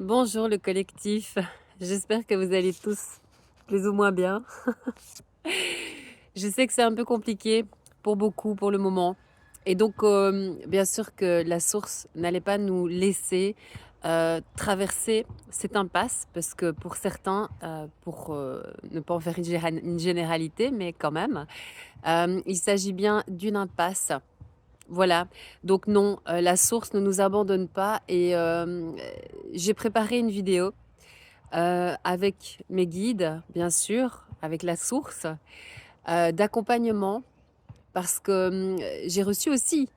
Bonjour le collectif, j'espère que vous allez tous plus ou moins bien. Je sais que c'est un peu compliqué pour beaucoup pour le moment. Et donc, bien sûr que la source n'allait pas nous laisser traverser cette impasse, parce que pour certains, pour ne pas en faire une généralité, mais quand même, il s'agit bien d'une impasse. Voilà, donc non, la source ne nous abandonne pas et j'ai préparé une vidéo avec mes guides, bien sûr, avec la source, d'accompagnement parce que, j'ai reçu aussi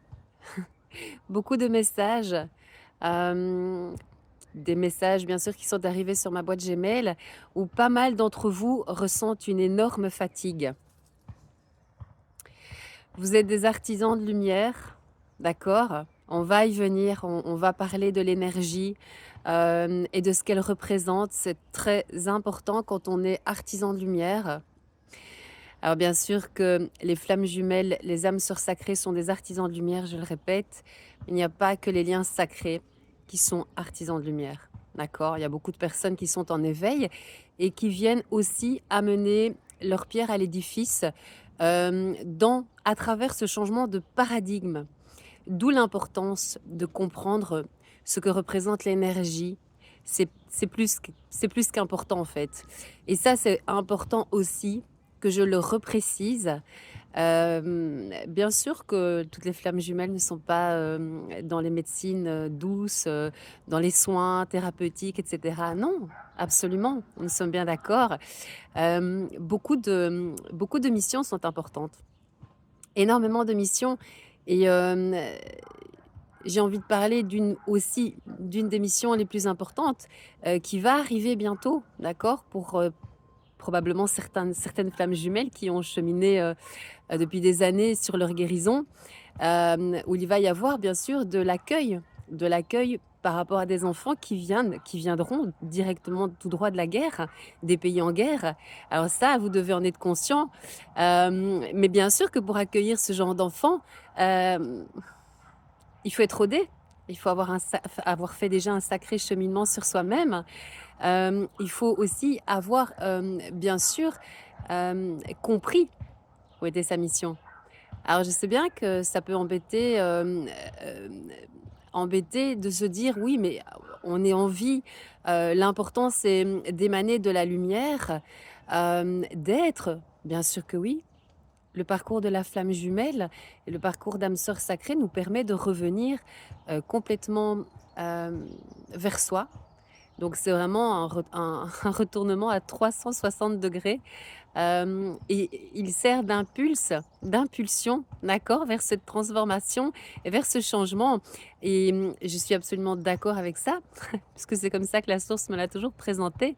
beaucoup de messages, hem, des messages bien sûr qui sont arrivés sur ma boîte Gmail où pas mal d'entre vous ressentent une énorme fatigue. Vous êtes des artisans de lumière, d'accord? On va y venir, on va parler de l'énergie, et de ce qu'elle représente. C'est très important quand on est artisan de lumière. Alors bien sûr que les flammes jumelles, les âmes sœurs sacrées sont des artisans de lumière, je le répète. Il n'y a pas que les liens sacrés qui sont artisans de lumière, d'accord? Il y a beaucoup de personnes qui sont en éveil et qui viennent aussi amener leur pierre à l'édifice, à travers ce changement de paradigme. D'où l'importance de comprendre ce que représente l'énergie. C'est plus qu'important en fait. Et ça, c'est important aussi que je le reprécise. Bien sûr que toutes les flammes jumelles ne sont pas dans les médecines douces, dans les soins thérapeutiques, etc. Non, absolument, nous sommes bien d'accord. Beaucoup de missions sont importantes, énormément de missions. Et j'ai envie de parler d'une des missions les plus importantes qui va arriver bientôt, d'accord, pour probablement certaines flammes jumelles qui ont cheminé depuis des années sur leur guérison, où il va y avoir bien sûr de l'accueil par rapport à des enfants qui viendront directement tout droit de la guerre, des pays en guerre. Alors ça, vous devez en être conscient. Mais bien sûr que pour accueillir ce genre d'enfants, euh, il faut être rodé. Il faut avoir fait déjà un sacré cheminement sur soi-même. Il faut aussi avoir, bien sûr, compris où était sa mission. Alors je sais bien que ça peut embêter de se dire: «Oui, mais on est en vie, l'important c'est, d'émaner de la lumière, d'être». Bien sûr que oui. Le parcours de la flamme jumelle et le parcours d'âme sœur sacrée nous permet de revenir, complètement, vers soi. Donc c'est vraiment un retournement à 360°. Et il sert d'impulsion, d'accord, vers cette transformation et vers ce changement. Et je suis absolument d'accord avec ça, puisque c'est comme ça que la source me l'a toujours présenté.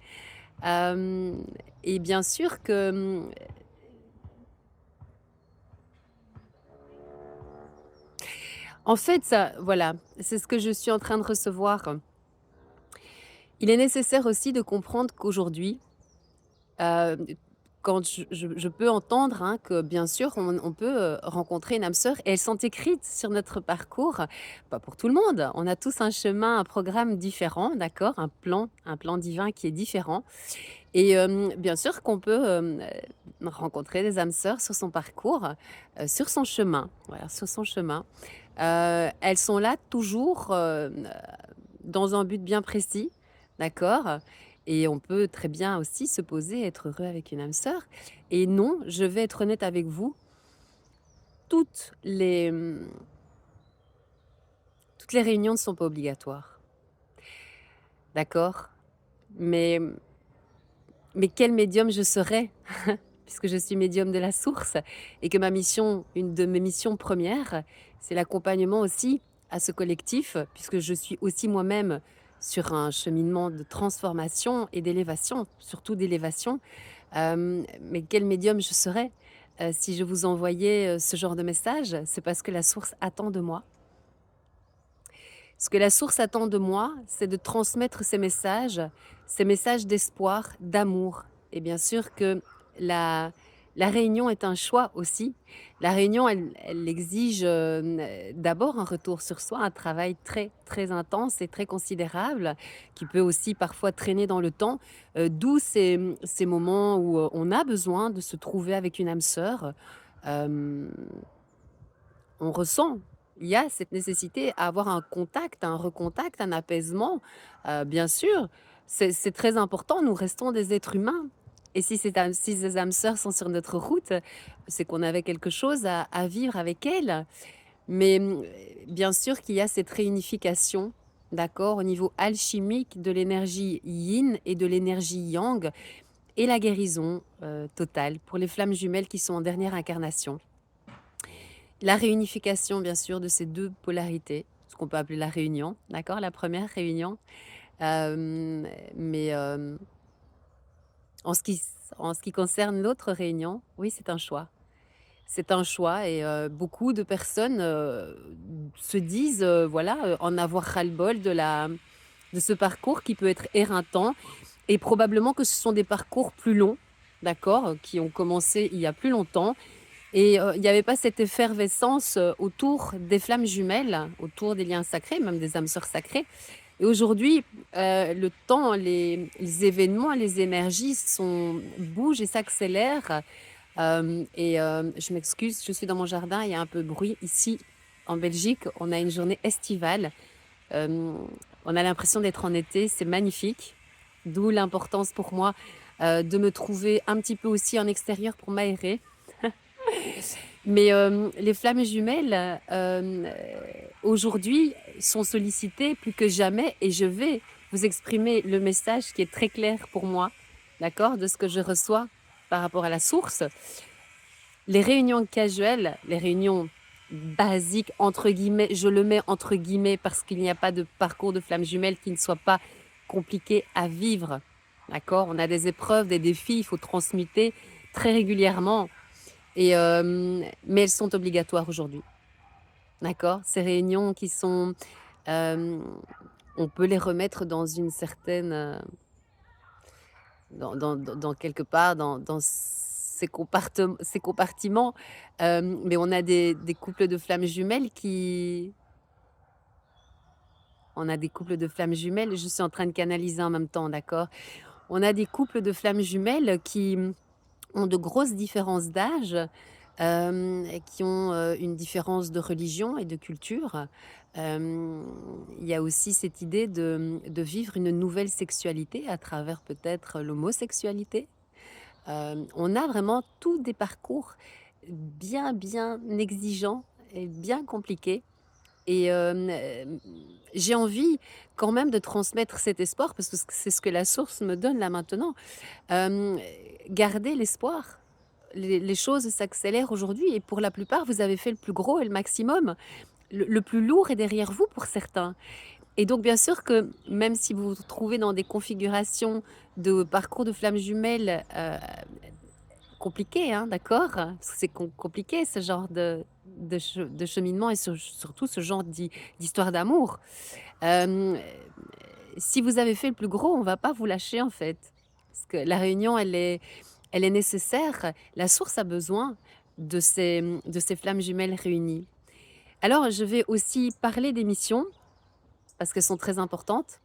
Hem et bien sûr que, en fait, ça voilà, c'est ce que je suis en train de recevoir. Il est nécessaire aussi de comprendre qu'aujourd'hui, Heu, quand je peux entendre, hein, que bien sûr on peut, rencontrer une âme sœur et elles sont écrites sur notre parcours, pas pour tout le monde. On a tous un chemin, un programme différent, d'accord? Un plan divin qui est différent. Et bien sûr qu'on peut, rencontrer des âmes sœurs sur son parcours, sur son chemin, voilà, sur son chemin. Elles sont là toujours, dans un but bien précis, d'accord? Et on peut très bien aussi se poser, être heureux avec une âme sœur. Et non, je vais être honnête avec vous, toutes les, toutes les réunions ne sont pas obligatoires, d'accord? Mais quel médium je serais, puisque je suis médium de la source et que ma mission, une de mes missions premières, c'est l'accompagnement aussi à ce collectif, puisque je suis aussi moi-même sur un cheminement de transformation et d'élévation, surtout d'élévation. Mais quel médium je serais si je vous envoyais ce genre de message? C'est parce que la source attend de moi. Ce que la source attend de moi, c'est de transmettre ces messages d'espoir, d'amour. Et bien sûr que la La réunion est un choix aussi. La réunion, elle exige, d'abord un retour sur soi, un travail très, très intense et très considérable, qui peut aussi parfois traîner dans le temps, d'où ces moments où, on a besoin de se trouver avec une âme sœur. Hem, on ressent, il y a cette nécessité à avoir un contact, un recontact, un apaisement. Bien sûr, c'est très important, nous restons des êtres humains et si ces âmes sœurs sont sur notre route, c'est qu'on avait quelque chose à vivre avec elles. Mais, bien sûr qu'il y a cette réunification, d'accord? Au niveau alchimique de l'énergie yin et de l'énergie yang et la guérison, totale pour les flammes jumelles qui sont en dernière incarnation. La réunification, bien sûr, de ces 2 polarités, ce qu'on peut appeler la réunion, d'accord? La première réunion, hem, mais, en ce qui en ce qui concerne l'autre réunion, oui, c'est un choix. C'est un choix et beaucoup de personnes, se disent, voilà, en avoir ras-le-bol de ce parcours qui peut être éreintant et probablement que ce sont des parcours plus longs, d'accord? Qui ont commencé il y a plus longtemps et il n'y avait pas cette effervescence, autour des flammes jumelles, autour des liens sacrés, même des âmes sœurs sacrées. Et aujourd'hui, le temps, les événements, les énergies bougent et s'accélèrent. Je m'excuse, je suis dans mon jardin, il y a un peu de bruit. Ici, en Belgique, on a une journée estivale. Hem, on a l'impression d'être en été, c'est magnifique. D'où l'importance pour moi, de me trouver un petit peu aussi en extérieur pour m'aérer. Mais les flammes jumelles, aujourd'hui, sont sollicitées plus que jamais et je vais vous exprimer le message qui est très clair pour moi, d'accord? De ce que je reçois par rapport à la source. Les réunions casuelles, les réunions «basiques» entre guillemets, je le mets entre guillemets parce qu'il n'y a pas de parcours de flammes jumelles qui ne soit pas compliqué à vivre, d'accord? On a des épreuves, des défis, il faut transmuter très régulièrement mais elles sont obligatoires aujourd'hui, d'accord? Ces réunions qui sont, hem, on peut les remettre dans une certaine, dans quelque part dans ces compartiments, mais on a des couples de flammes jumelles je suis en train de canaliser en même temps, d'accord? On a des couples de flammes jumelles qui ont de grosses différences d'âge, et qui ont, une différence de religion et de culture. Hem, il y a aussi cette idée de vivre une nouvelle sexualité à travers peut-être l'homosexualité. On a vraiment tous des parcours bien, bien exigeants et bien compliqués et j'ai envie quand même de transmettre cet espoir parce que c'est ce que la source me donne là maintenant. Hem, Gardez l'espoir. Les choses s'accélèrent aujourd'hui et pour la plupart, vous avez fait le plus gros et le maximum. Le plus lourd est derrière vous pour certains et donc bien sûr que même si vous vous trouvez dans des configurations de parcours de flammes jumelles, compliquées, hein, d'accord? Parce que c'est compliqué ce genre de cheminement et surtout ce genre d'histoire d'amour. Hem, Si vous avez fait le plus gros, on va pas vous lâcher en fait. Parce que la réunion, elle est nécessaire. La source a besoin de ces flammes jumelles réunies. Alors, je vais aussi parler des missions, parce qu'elles sont très importantes.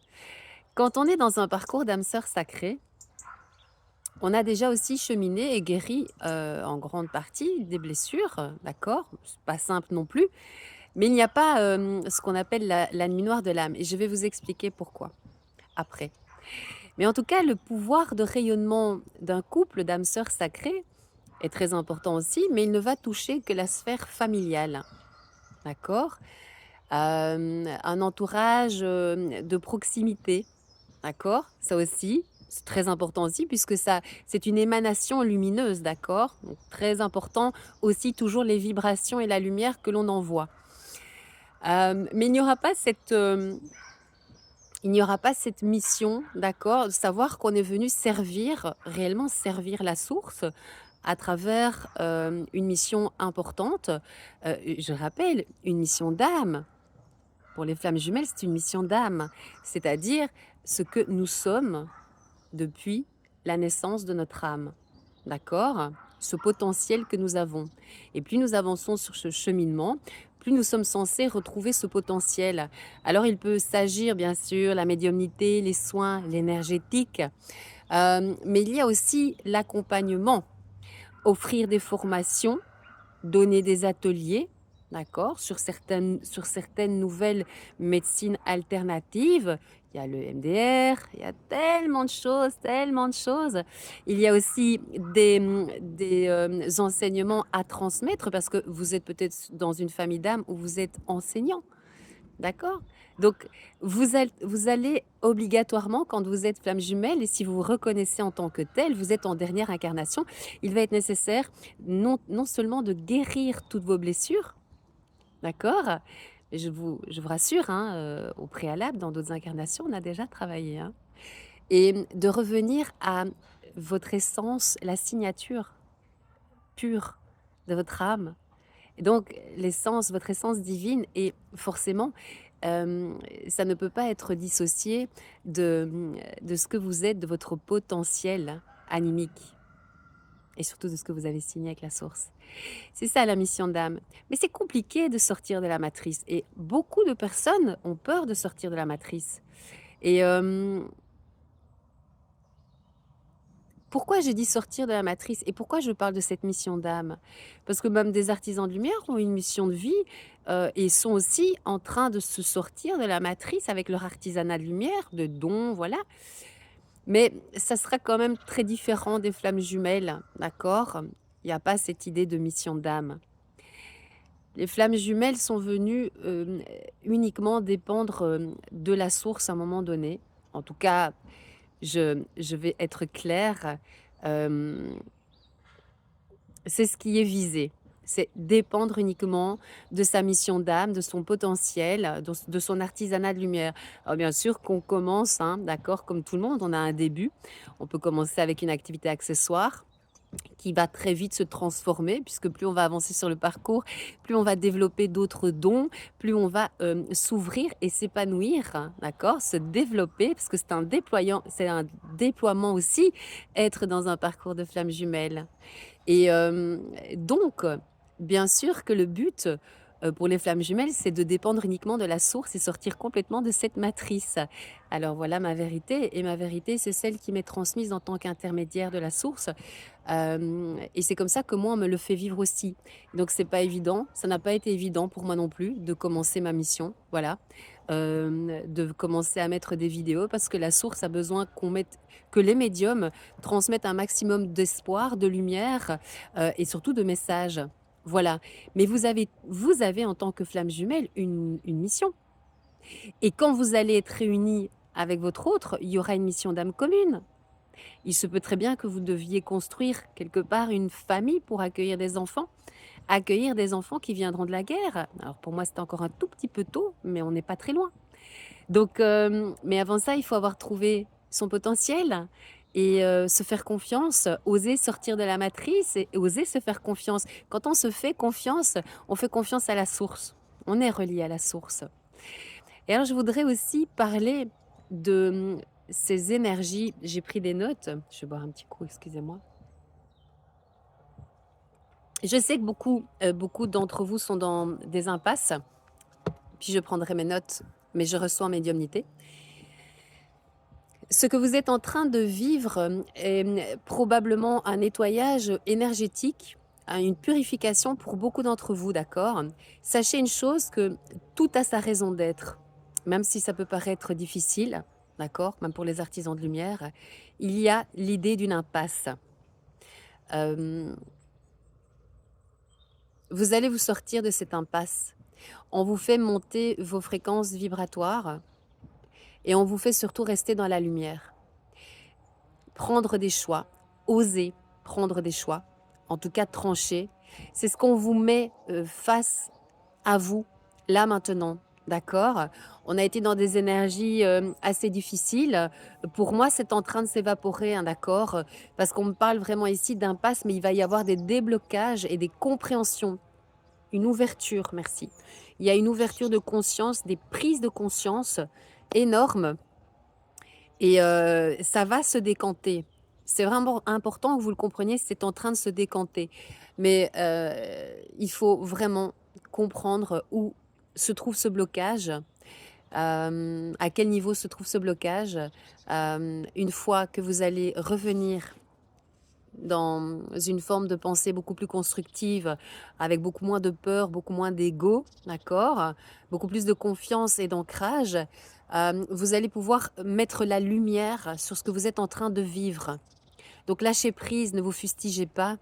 Quand on est dans un parcours d'âme sœur sacrée, on a déjà aussi cheminé et guéri en grande partie des blessures, d'accord? C'est pas simple non plus, mais il n'y a pas ce qu'on appelle la nuit noire de l'âme. Et je vais vous expliquer pourquoi après. Mais en tout cas, le pouvoir de rayonnement d'un couple d'âmes sœurs sacrées est très important aussi, mais il ne va toucher que la sphère familiale, d'accord? Un entourage, de proximité, d'accord? Ça aussi, c'est très important aussi puisque ça c'est une émanation lumineuse, d'accord? Donc très important aussi toujours les vibrations et la lumière que l'on envoie. Mais il n'y aura pas cette mission, d'accord, de savoir qu'on est venu servir, réellement servir la source à travers, une mission importante. Je rappelle, une mission d'âme. Pour les flammes jumelles, c'est une mission d'âme, c'est-à-dire ce que nous sommes depuis la naissance de notre âme, d'accord? ce potentiel que nous avons. Et plus nous avançons sur ce cheminement, plus nous sommes censés retrouver ce potentiel. Alors il peut s'agir bien sûr la médiumnité, les soins, l'énergétique, mais il y a aussi l'accompagnement, offrir des formations, donner des ateliers, d'accord, sur certaines nouvelles médecines alternatives. Il y a le MDR, il y a tellement de choses, tellement de choses. Il y a aussi des enseignements à transmettre parce que vous êtes peut-être dans une famille d'âmes où vous êtes enseignant, d'accord? Donc, vous allez obligatoirement, quand vous êtes flamme jumelle, et si vous vous reconnaissez en tant que tel, vous êtes en dernière incarnation, il va être nécessaire non seulement de guérir toutes vos blessures, d'accord? Mais je vous rassure, hein, au préalable, dans d'autres incarnations, on a déjà travaillé, hein, et de revenir à votre essence, la signature pure de votre âme. Et donc, votre essence divine, et forcément, ça ne peut pas être dissocié de ce que vous êtes, de votre potentiel animique, et surtout de ce que vous avez signé avec la source. C'est ça la mission d'âme. Mais c'est compliqué de sortir de la matrice, et beaucoup de personnes ont peur de sortir de la matrice. Et pourquoi j'ai dit sortir de la matrice et pourquoi je parle de cette mission d'âme? Parce que même des artisans de lumière ont une mission de vie, et sont aussi en train de se sortir de la matrice avec leur artisanat de lumière, de dons, voilà. Mais ça sera quand même très différent des flammes jumelles, d'accord? Il n'y a pas cette idée de mission d'âme. Les flammes jumelles sont venues uniquement dépendre de la source à un moment donné. En tout cas, je vais être claire, c'est ce qui est visé. C'est dépendre uniquement de sa mission d'âme, de son potentiel, de son artisanat de lumière. Alors bien sûr qu'on commence, hein, d'accord, comme tout le monde, on a un début. On peut commencer avec une activité accessoire qui va très vite se transformer, puisque plus on va avancer sur le parcours, plus on va développer d'autres dons, plus on va s'ouvrir et s'épanouir, hein, d'accord, se développer, parce que c'est un déploiement aussi, être dans un parcours de flamme jumelle. Et donc, bien sûr que le but pour les flammes jumelles, c'est de dépendre uniquement de la source et sortir complètement de cette matrice. Alors voilà ma vérité, et ma vérité, c'est celle qui m'est transmise en tant qu'intermédiaire de la source. Et c'est comme ça que moi, on me le fait vivre aussi. Donc c'est pas évident, ça n'a pas été évident pour moi non plus de commencer ma mission, voilà. De commencer à mettre des vidéos, parce que la source a besoin que les médiums transmettent un maximum d'espoir, de lumière, et surtout de messages. Voilà. Mais vous avez en tant que flamme jumelle une mission. Et quand vous allez être réunis avec votre autre, il y aura une mission d'âme commune. Il se peut très bien que vous deviez construire quelque part une famille pour accueillir des enfants qui viendront de la guerre. Alors pour moi, c'est encore un tout petit peu tôt, mais on n'est pas très loin. Donc, mais avant ça, il faut avoir trouvé son potentiel et se faire confiance, oser sortir de la matrice et oser se faire confiance. Quand on se fait confiance, on fait confiance à la source. On est relié à la source. Et alors, je voudrais aussi parler de ces énergies. J'ai pris des notes. Je vais boire un petit coup, excusez-moi. Je sais que beaucoup d'entre vous sont dans des impasses. Puis je prendrai mes notes, mais je reçois en médiumnité. Ce que vous êtes en train de vivre est probablement un nettoyage énergétique, une purification pour beaucoup d'entre vous, d'accord? Sachez une chose, que tout a sa raison d'être, même si ça peut paraître difficile, d'accord? Même pour les artisans de lumière, il y a l'idée d'une impasse. Vous allez vous sortir de cette impasse. On vous fait monter vos fréquences vibratoires et on vous fait surtout rester dans la lumière. Prendre des choix, oser prendre des choix, en tout cas trancher. C'est ce qu'on vous met face à vous, là maintenant, d'accord? On a été dans des énergies assez difficiles. Pour moi, c'est en train de s'évaporer, hein, d'accord? Parce qu'on me parle vraiment ici d'impasse, mais il va y avoir des déblocages et des compréhensions. Une ouverture, merci. Il y a une ouverture de conscience, des prises de conscience énormes, et ça va se décanter. C'est vraiment important que vous le compreniez, c'est en train de se décanter. Mais il faut vraiment comprendre où se trouve ce blocage, à quel niveau se trouve ce blocage. Une fois que vous allez revenir dans une forme de pensée beaucoup plus constructive, avec beaucoup moins de peur, beaucoup moins d'ego, d'accord? Beaucoup plus de confiance et d'ancrage, vous allez pouvoir mettre la lumière sur ce que vous êtes en train de vivre. Donc lâchez prise, ne vous fustigez pas,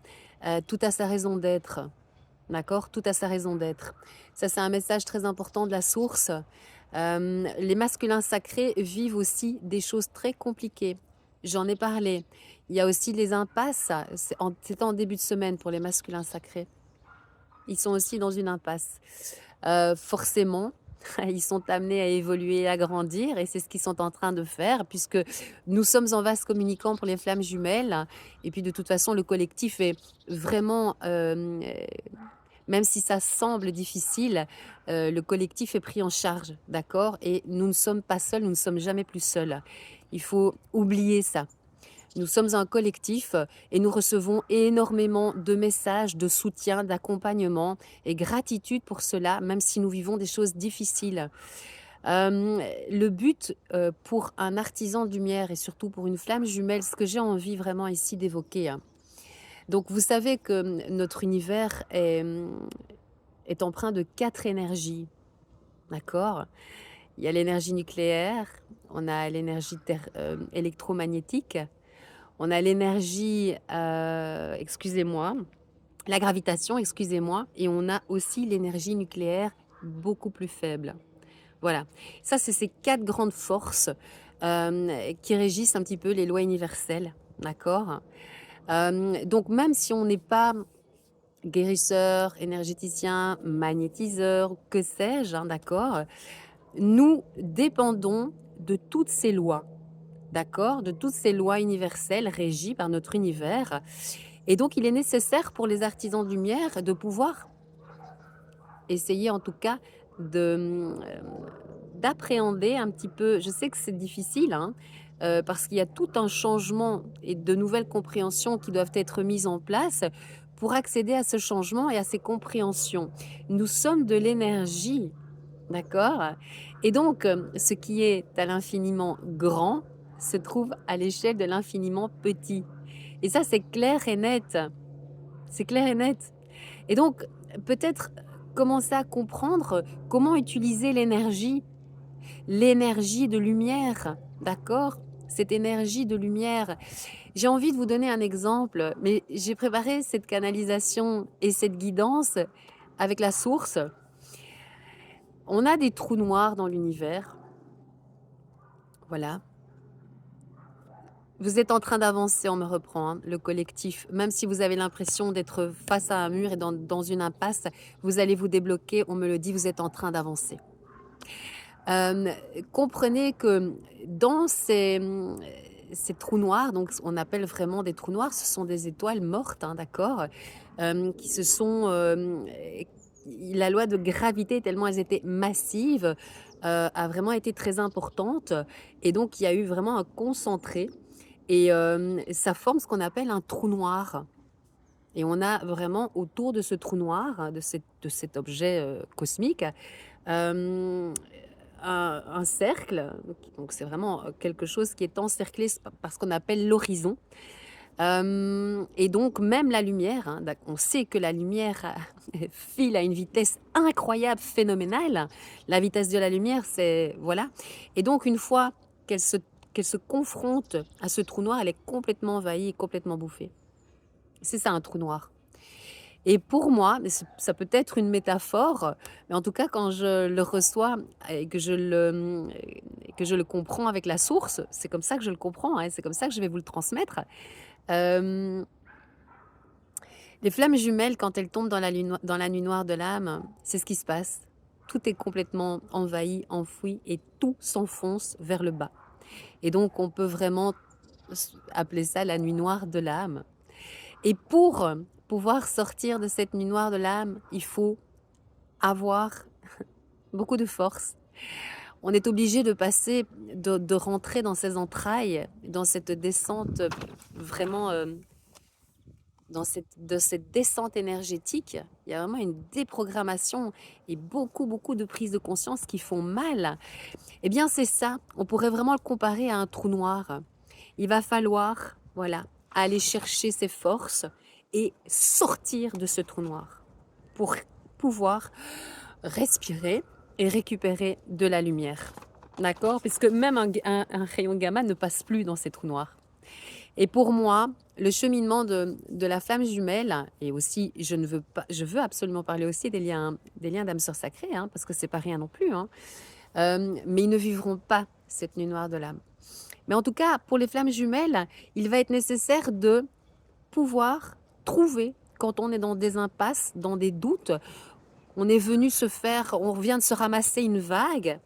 tout a sa raison d'être, d'accord? Tout a sa raison d'être. Ça, c'est un message très important de la source. Les masculins sacrés vivent aussi des choses très compliquées. J'en ai parlé. Il y a aussi les impasses. C'était en début de semaine pour les masculins sacrés. Ils sont aussi dans une impasse. Forcément, ils sont amenés à évoluer, à grandir, et c'est ce qu'ils sont en train de faire, puisque nous sommes en vase communicant pour les flammes jumelles. Et puis de toute façon, le collectif est vraiment, même si ça semble difficile, le collectif est pris en charge, d'accord? Et nous ne sommes pas seuls, nous ne sommes jamais plus seuls. Il faut oublier ça. Nous sommes un collectif et nous recevons énormément de messages, de soutien, d'accompagnement et gratitude pour cela, même si nous vivons des choses difficiles. Le but pour un artisan de lumière et surtout pour une flamme jumelle, ce que j'ai envie vraiment ici d'évoquer, hein. Donc vous savez que notre univers est empreint de 4 énergies, d'accord? Il y a l'énergie nucléaire, on a l'énergie électromagnétique, on a l'énergie, excusez-moi, la gravitation, excusez-moi, et on a aussi l'énergie nucléaire beaucoup plus faible. Voilà, ça c'est ces 4 grandes forces, qui régissent un petit peu les lois universelles, d'accord? Donc même si on n'est pas guérisseur, énergéticien, magnétiseur, que sais-je, hein, d'accord? Nous dépendons de toutes ces lois, d'accord? De toutes ces lois universelles régies par notre univers. Et donc, il est nécessaire pour les artisans de lumière de pouvoir essayer, en tout cas, d'appréhender un petit peu. Je sais que c'est difficile, hein, parce qu'il y a tout un changement et de nouvelles compréhensions qui doivent être mises en place pour accéder à ce changement et à ces compréhensions. Nous sommes de l'énergie, d'accord? Et donc, ce qui est à l'infiniment grand se trouve à l'échelle de l'infiniment petit. Et ça, c'est clair et net. C'est clair et net. Et donc, peut-être commencer à comprendre comment utiliser l'énergie de lumière, d'accord? Cette énergie de lumière. J'ai envie de vous donner un exemple, mais j'ai préparé cette canalisation et cette guidance avec la source. On a des trous noirs dans l'univers, voilà. Vous êtes en train d'avancer, on me reprend, hein, le collectif. Même si vous avez l'impression d'être face à un mur et dans une impasse, vous allez vous débloquer, on me le dit, vous êtes en train d'avancer. Comprenez que dans ces trous noirs, donc on appelle vraiment des trous noirs, ce sont des étoiles mortes, hein, d'accord, qui se sont... la loi de gravité, tellement elles étaient massives, a vraiment été très importante. Et donc, il y a eu vraiment un concentré. Et ça forme ce qu'on appelle un trou noir. Et on a vraiment autour de ce trou noir, de cet objet cosmique, euh, un cercle. Donc c'est vraiment quelque chose qui est encerclé par ce qu'on appelle l'horizon. Et donc même la lumière, hein, on sait que la lumière file à une vitesse incroyable, phénoménale. La vitesse de la lumière, c'est... Voilà. Et donc une fois qu'elle se confronte à ce trou noir, elle est complètement envahie et complètement bouffée. C'est ça un trou noir. Et pour moi, mais ça peut être une métaphore, mais en tout cas quand je le reçois et que je le comprends avec la source, c'est comme ça que je le comprends, hein, c'est comme ça que je vais vous le transmettre. Euh, les flammes jumelles, quand elles tombent dans la nuit noire de l'âme, c'est ce qui se passe. Tout est complètement envahi, enfoui, et tout s'enfonce vers le bas. Et donc, on peut vraiment appeler ça la nuit noire de l'âme. Et pour pouvoir sortir de cette nuit noire de l'âme, il faut avoir beaucoup de force. on est obligé de passer, de rentrer dans ces entrailles, dans cette descente vraiment, de cette descente énergétique. Il y a vraiment une déprogrammation et beaucoup, beaucoup de prises de conscience qui font mal. Eh bien, c'est ça. On pourrait vraiment le comparer à un trou noir. Il va falloir, voilà, aller chercher ses forces et sortir de ce trou noir pour pouvoir respirer et récupérer de la lumière. D'accord? Puisque même un rayon gamma ne passe plus dans ces trous noirs. Et pour moi, le cheminement de la flamme jumelle, et aussi, je veux absolument parler aussi des liens d'âme sœur sacrée, hein, parce que c'est pas rien non plus, hein, mais ils ne vivront pas cette nuit noire de l'âme. Mais en tout cas, pour les flammes jumelles, il va être nécessaire de pouvoir trouver, quand on est dans des impasses, dans des doutes, on est venu on vient de se ramasser une vague,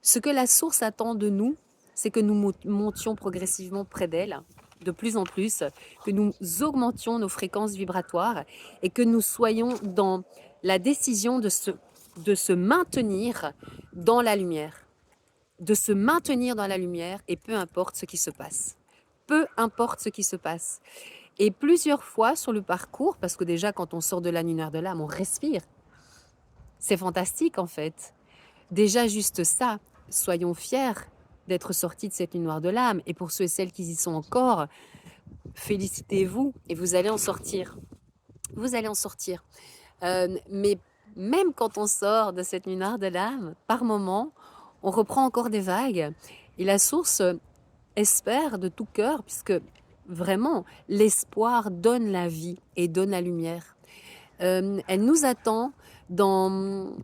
ce que la source attend de nous, c'est que nous montions progressivement près d'elle, de plus en plus, que nous augmentions nos fréquences vibratoires et que nous soyons dans la décision de se maintenir dans la lumière. De se maintenir dans la lumière et peu importe ce qui se passe. Peu importe ce qui se passe. Et plusieurs fois sur le parcours, parce que déjà quand on sort de la nuit noire de l'âme, on respire. C'est fantastique en fait. Déjà juste ça, soyons fiers d'être sortis de cette nuit noire de l'âme. Et pour ceux et celles qui y sont encore, félicitez-vous et vous allez en sortir. Vous allez en sortir. Mais même quand on sort de cette nuit noire de l'âme, par moment, on reprend encore des vagues. Et la source espère de tout cœur, puisque vraiment, l'espoir donne la vie et donne la lumière. Elle nous attend dans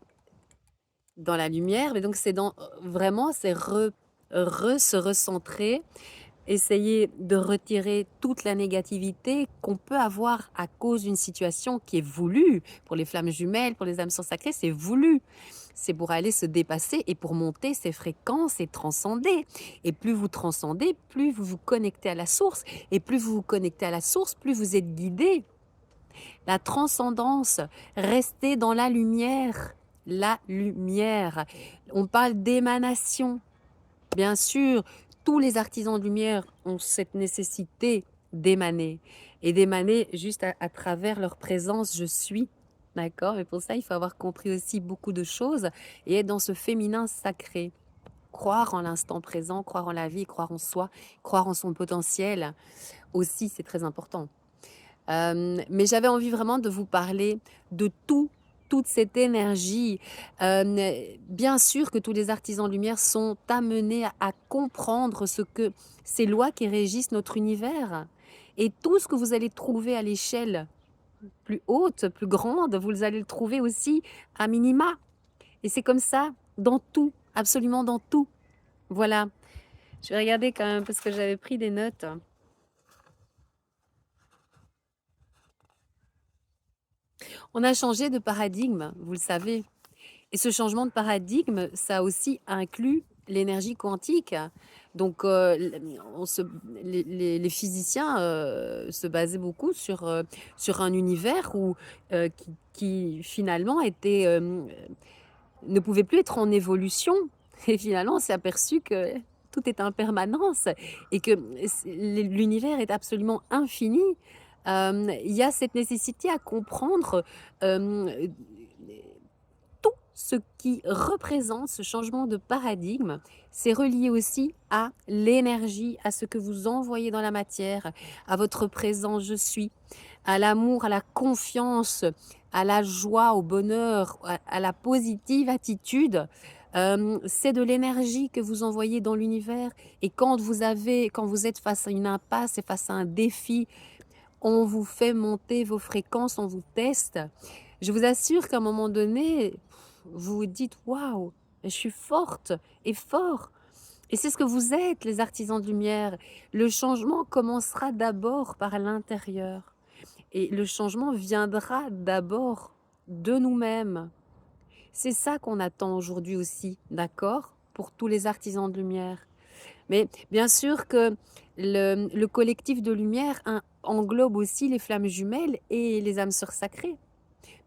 la lumière, mais donc c'est vraiment se recentrer, essayer de retirer toute la négativité qu'on peut avoir à cause d'une situation qui est voulue. Pour les flammes jumelles, pour les âmes sœurs sacrées, c'est voulu. C'est pour aller se dépasser et pour monter ses fréquences et transcender. Et plus vous transcendez, plus vous vous connectez à la source. Et plus vous vous connectez à la source, plus vous êtes guidé. La transcendance, rester dans la lumière. La lumière. On parle d'émanation. Bien sûr, tous les artisans de lumière ont cette nécessité d'émaner. Et d'émaner juste à travers leur présence, je suis. D'accord? Mais pour ça, il faut avoir compris aussi beaucoup de choses et être dans ce féminin sacré. Croire en l'instant présent, croire en la vie, croire en soi, croire en son potentiel aussi, c'est très important. Mais j'avais envie vraiment de vous parler de toute cette énergie. Bien sûr que tous les artisans de lumière sont amenés à comprendre ces lois qui régissent notre univers. Et tout ce que vous allez trouver à l'échelle plus haute, plus grande, vous allez le trouver aussi à minima. Et c'est comme ça dans tout, absolument dans tout. Voilà. Je vais regarder quand même parce que j'avais pris des notes. On a changé de paradigme, vous le savez. Et ce changement de paradigme, ça aussi inclut l'énergie quantique. Donc, les physiciens se basaient beaucoup sur un univers qui finalement ne pouvait plus être en évolution. Et finalement, on s'est aperçu que tout est en permanence et que l'univers est absolument infini. Il y a cette nécessité à comprendre tout ce qui représente ce changement de paradigme. C'est relié aussi à l'énergie, à ce que vous envoyez dans la matière, à votre présent je suis, à l'amour, à la confiance, à la joie, au bonheur, à la positive attitude. C'est de l'énergie que vous envoyez dans l'univers. Et quand vous êtes face à une impasse et face à un défi, on vous fait monter vos fréquences, on vous teste. Je vous assure qu'à un moment donné, vous vous dites « Waouh, je suis forte et fort ». Et c'est ce que vous êtes, les artisans de lumière. Le changement commencera d'abord par l'intérieur. Et le changement viendra d'abord de nous-mêmes. C'est ça qu'on attend aujourd'hui aussi, d'accord? Pour tous les artisans de lumière. Mais bien sûr que le collectif de lumière englobe aussi les flammes jumelles et les âmes sœurs sacrées.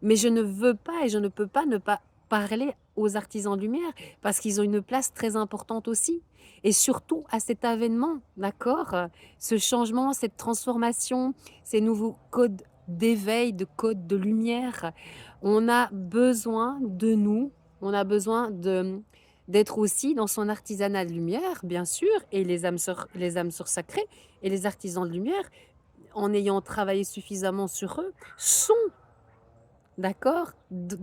Mais je ne veux pas et je ne peux pas ne pas parler aux artisans de lumière parce qu'ils ont une place très importante aussi. Et surtout à cet avènement, d'accord? Ce changement, cette transformation, ces nouveaux codes d'éveil, de codes de lumière. On a besoin de nous, on a besoin d'être aussi dans son artisanat de lumière, bien sûr, et les âmes sœurs sacrées et les artisans de lumière, en ayant travaillé suffisamment sur eux, sont d'accord,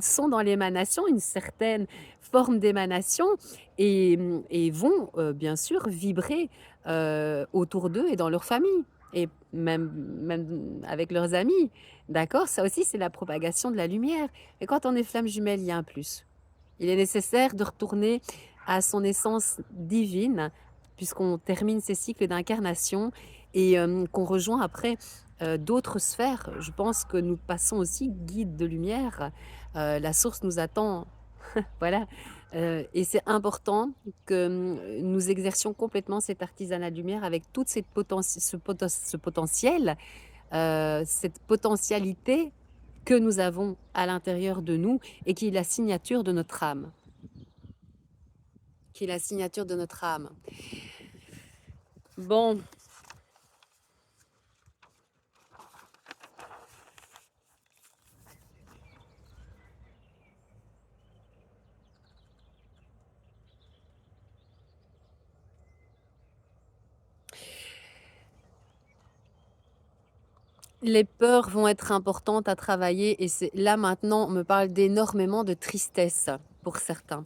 sont dans l'émanation, une certaine forme d'émanation et vont bien sûr vibrer autour d'eux et dans leur famille et même avec leurs amis. D'accord, ça aussi c'est la propagation de la lumière. Et quand on est flamme jumelle, il y a un plus. Il est nécessaire de retourner à son essence divine, puisqu'on termine ces cycles d'incarnation et qu'on rejoint après d'autres sphères. Je pense que nous passons aussi guide de lumière. La source nous attend, voilà. Et c'est important que nous exercions complètement cet artisanat de lumière avec toute ce potentiel, cette potentialité que nous avons à l'intérieur de nous et qui est la signature de notre âme. Qui est la signature de notre âme. Bon. Les peurs vont être importantes à travailler et c'est là maintenant on me parle d'énormément de tristesse pour certains.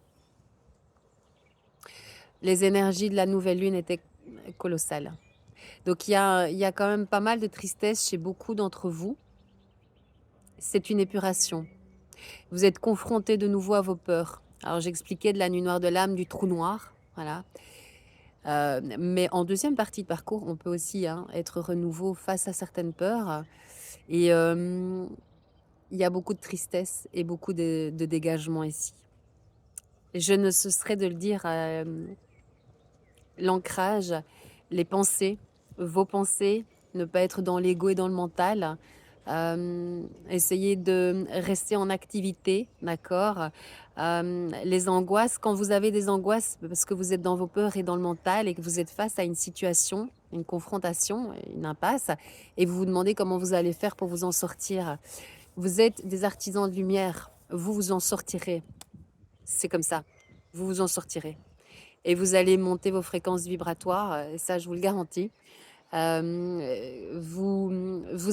Les énergies de la nouvelle lune étaient colossales. Donc il y a quand même pas mal de tristesse chez beaucoup d'entre vous. C'est une épuration. Vous êtes confrontés de nouveau à vos peurs. Alors j'expliquais de la nuit noire de l'âme, du trou noir, voilà. Mais en deuxième partie de parcours, on peut aussi être renouveau face à certaines peurs. Et il y a beaucoup de tristesse et beaucoup de dégagement ici. Je ne cesserai de le dire, l'ancrage, les pensées, vos pensées, ne pas être dans l'ego et dans le mental. Essayez de rester en activité, d'accord. Les angoisses, quand vous avez des angoisses parce que vous êtes dans vos peurs et dans le mental et que vous êtes face à une situation, une confrontation, une impasse, et vous vous demandez comment vous allez faire pour vous en sortir. Vous êtes des artisans de lumière, vous vous en sortirez. C'est comme ça, vous vous en sortirez. Et vous allez monter vos fréquences vibratoires, ça je vous le garantis. Vous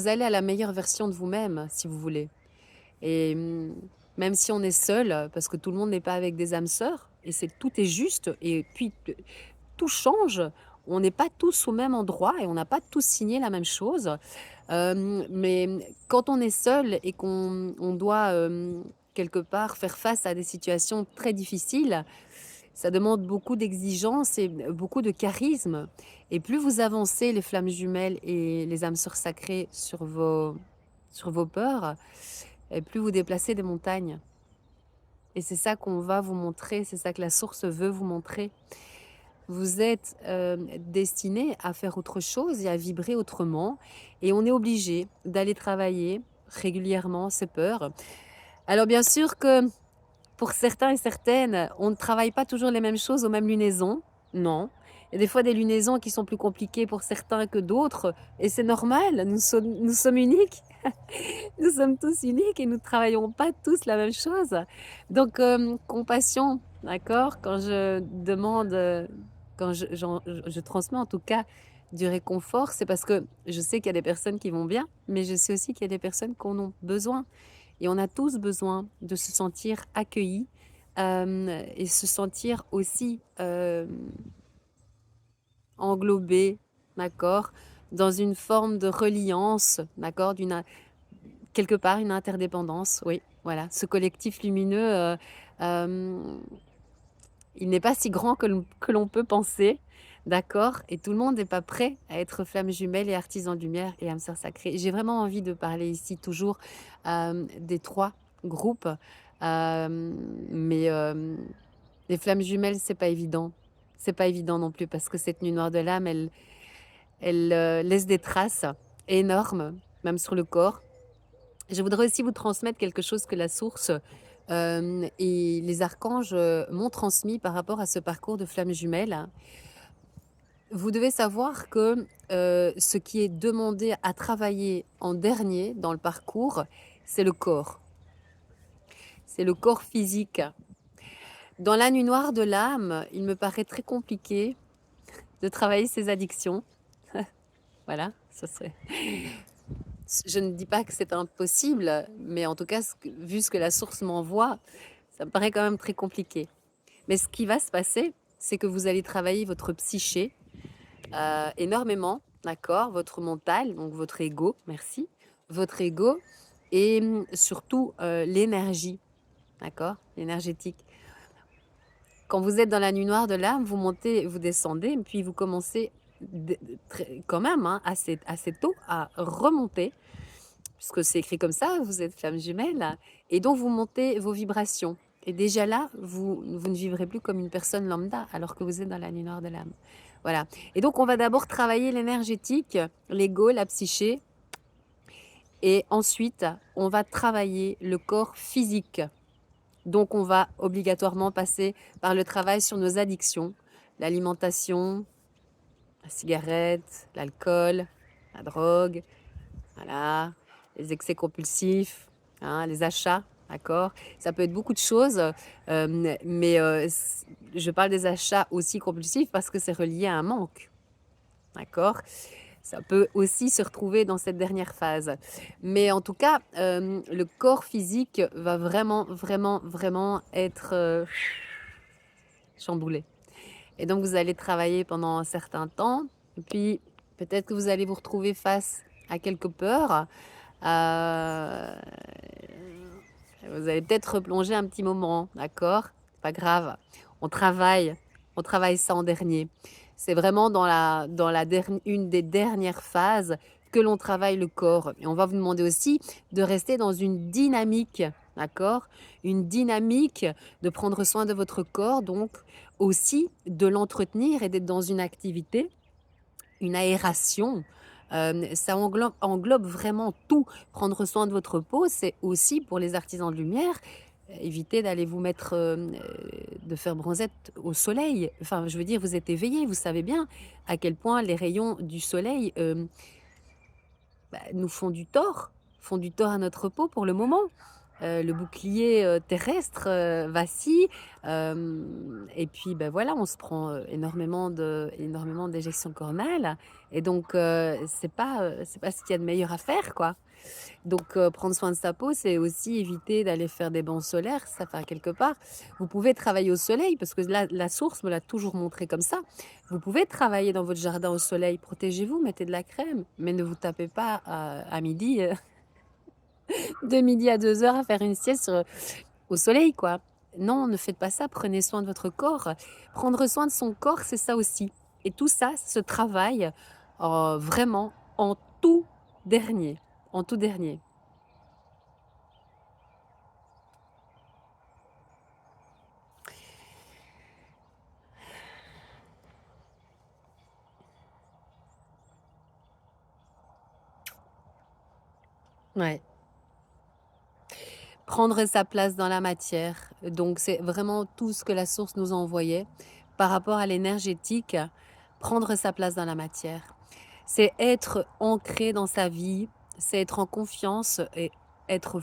allez à la meilleure version de vous-même, si vous voulez. Et même si on est seul, parce que tout le monde n'est pas avec des âmes sœurs, et tout est juste, et puis tout change, on n'est pas tous au même endroit et on n'a pas tous signé la même chose. Mais quand on est seul et qu'on doit quelque part faire face à des situations très difficiles, ça demande beaucoup d'exigence et beaucoup de charisme. Et plus vous avancez les flammes jumelles et les âmes sœurs sacrées sur vos peurs, et plus vous déplacez des montagnes. Et c'est ça qu'on va vous montrer, c'est ça que la source veut vous montrer. Vous êtes destiné à faire autre chose et à vibrer autrement. Et on est obligé d'aller travailler régulièrement ces peurs. Alors bien sûr que pour certains et certaines, on ne travaille pas toujours les mêmes choses aux mêmes lunaisons. Non. Il y a des fois des lunaisons qui sont plus compliquées pour certains que d'autres. Et c'est normal, nous sommes uniques. Nous sommes tous uniques et nous ne travaillons pas tous la même chose. Donc, compassion, d'accord? Quand je demande, quand je transmets en tout cas du réconfort, c'est parce que je sais qu'il y a des personnes qui vont bien, mais je sais aussi qu'il y a des personnes qui en ont besoin. Et on a tous besoin de se sentir accueillis et se sentir aussi englobés, d'accord, dans une forme de reliance, d'accord, quelque part une interdépendance, oui, voilà. Ce collectif lumineux, il n'est pas si grand que l'on peut penser, d'accord, et tout le monde n'est pas prêt à être flamme jumelle et artisan de lumière et âme sœur sacrée. J'ai vraiment envie de parler ici toujours des trois groupes, mais les flammes jumelles, c'est pas évident. C'est pas évident non plus parce que cette nuit noire de l'âme, elle laisse des traces énormes, même sur le corps. Je voudrais aussi vous transmettre quelque chose que la source Et les archanges m'ont transmis par rapport à ce parcours de flammes jumelles. Vous devez savoir que ce qui est demandé à travailler en dernier dans le parcours, c'est le corps. C'est le corps physique. Dans la nuit noire de l'âme, il me paraît très compliqué de travailler ses addictions. Voilà, ça serait... Je ne dis pas que c'est impossible, mais en tout cas, vu ce que la source m'envoie, ça me paraît quand même très compliqué. Mais ce qui va se passer, c'est que vous allez travailler votre psyché énormément, d'accord? Votre mental, donc votre ego, merci. Votre ego et surtout l'énergie, d'accord? L'énergétique. Quand vous êtes dans la nuit noire de l'âme, vous montez, vous descendez, puis vous commencez quand même assez tôt à remonter, puisque c'est écrit comme ça, vous êtes flamme jumelle, et donc vous montez vos vibrations. Et déjà là, vous ne vivrez plus comme une personne lambda, alors que vous êtes dans la nuit noire de l'âme. Voilà. Et donc, on va d'abord travailler l'énergétique, l'ego, la psyché, et ensuite, on va travailler le corps physique. Donc, on va obligatoirement passer par le travail sur nos addictions, l'alimentation, la cigarette, l'alcool, la drogue, voilà, les excès compulsifs, les achats, d'accord? Ça peut être beaucoup de choses, mais je parle des achats aussi compulsifs parce que c'est relié à un manque, d'accord? Ça peut aussi se retrouver dans cette dernière phase. Mais en tout cas, le corps physique va vraiment, vraiment, vraiment être chamboulé. Et donc, vous allez travailler pendant un certain temps. Et puis, peut-être que vous allez vous retrouver face à quelques peurs. Euh, Vous allez peut-être replonger un petit moment, d'accord? Pas grave. On travaille, on travaille ça en dernier. C'est vraiment une des dernières phases que l'on travaille le corps. Et on va vous demander aussi de rester dans une dynamique, d'accord? Une dynamique de prendre soin de votre corps, donc aussi de l'entretenir et d'être dans une activité, une aération. Ça englobe vraiment tout. Prendre soin de votre peau, c'est aussi pour les artisans de lumière. Évitez d'aller vous mettre, de faire bronzette au soleil. Enfin, je veux dire, vous êtes éveillé, vous savez bien à quel point les rayons du soleil nous font du tort à notre peau pour le moment. Le bouclier terrestre vacille, et puis ben voilà, on se prend énormément d'éjections cornales, et donc c'est pas ce qu'il y a de meilleur à faire, quoi. Donc prendre soin de sa peau, c'est aussi éviter d'aller faire des bains solaires, ça fait quelque part. Vous pouvez travailler au soleil, parce que la source me l'a toujours montré comme ça. Vous pouvez travailler dans votre jardin au soleil, protégez-vous, mettez de la crème, mais ne vous tapez pas à midi de midi à 2 heures à faire une sieste au soleil, quoi. Non, ne faites pas ça, prenez soin de votre corps. Prendre soin de son corps, c'est ça aussi. Et tout ça se travaille vraiment en tout dernier. En tout dernier. Ouais. Prendre sa place dans la matière. Donc, c'est vraiment tout ce que la source nous a envoyé par rapport à l'énergétique. Prendre sa place dans la matière. C'est être ancré dans sa vie, c'est être en confiance et être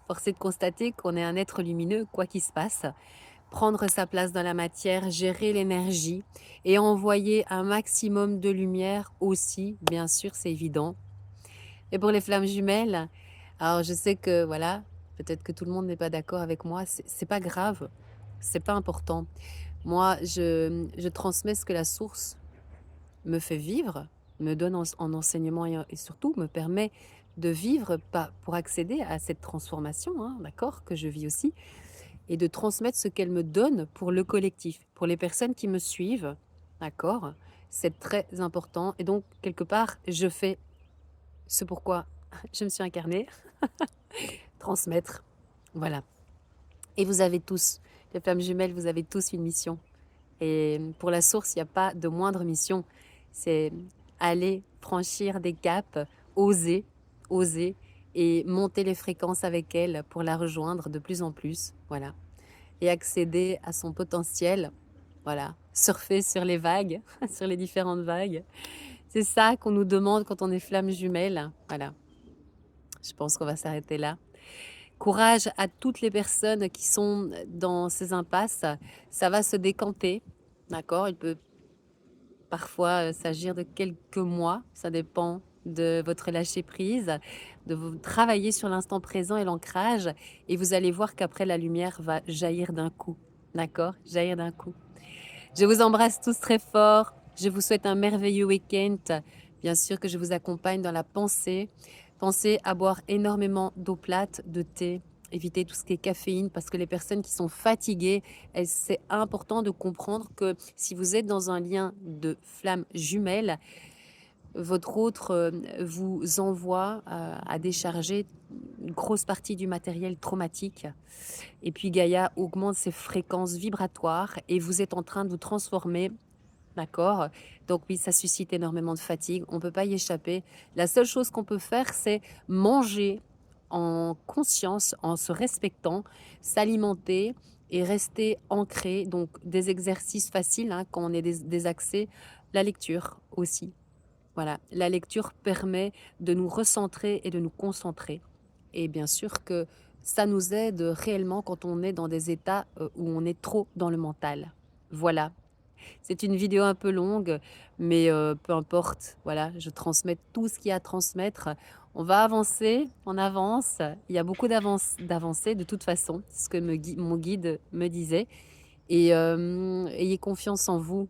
forcé de constater qu'on est un être lumineux, quoi qu'il se passe. Prendre sa place dans la matière, gérer l'énergie et envoyer un maximum de lumière aussi, bien sûr, c'est évident. Et pour les flammes jumelles, alors je sais que voilà, peut-être que tout le monde n'est pas d'accord avec moi, c'est pas grave, c'est pas important. Moi, je transmets ce que la source me fait vivre, me donne en enseignement et surtout me permet de vivre pour accéder à cette transformation, d'accord, que je vis aussi, et de transmettre ce qu'elle me donne pour le collectif, pour les personnes qui me suivent, d'accord. C'est très important. Et donc, quelque part, je fais ce pourquoi je me suis incarnée, transmettre. Voilà. Et vous avez tous, les flammes jumelles, vous avez tous une mission. Et pour la source, il n'y a pas de moindre mission. C'est aller franchir des caps, oser, oser et monter les fréquences avec elle pour la rejoindre de plus en plus, voilà, et accéder à son potentiel, voilà, surfer sur les vagues, sur les différentes vagues. C'est ça qu'on nous demande quand on est flamme jumelle, voilà. Je pense qu'on va s'arrêter là. Courage à toutes les personnes qui sont dans ces impasses, ça va se décanter, d'accord? Il peut parfois s'agir de quelques mois, ça dépend de votre lâcher prise, de vous travailler sur l'instant présent et l'ancrage, et vous allez voir qu'après la lumière va jaillir d'un coup, d'accord? Jaillir d'un coup. Je vous embrasse tous très fort. Je vous souhaite un merveilleux week-end. Bien sûr que je vous accompagne dans la pensée. Pensez à boire énormément d'eau plate, de thé. Évitez tout ce qui est caféine parce que les personnes qui sont fatiguées, c'est important de comprendre que si vous êtes dans un lien de flamme jumelle, votre autre vous envoie à décharger une grosse partie du matériel traumatique. Et puis Gaïa augmente ses fréquences vibratoires et vous êtes en train de vous transformer, d'accord? Donc oui, ça suscite énormément de fatigue, on ne peut pas y échapper. La seule chose qu'on peut faire, c'est manger en conscience, en se respectant, s'alimenter et rester ancré. Donc des exercices faciles hein, quand on est désaxé, la lecture aussi. Voilà, la lecture permet de nous recentrer et de nous concentrer. Et bien sûr que ça nous aide réellement quand on est dans des états où on est trop dans le mental. Voilà, c'est une vidéo un peu longue, mais peu importe. Voilà, je transmets tout ce qu'il y a à transmettre. On va avancer, on avance. Il y a beaucoup d'avancées de toute façon, c'est ce que mon guide me disait. Et ayez confiance en vous.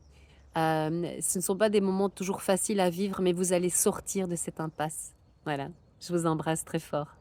Ce ne sont pas des moments toujours faciles à vivre, mais vous allez sortir de cette impasse. Voilà, je vous embrasse très fort.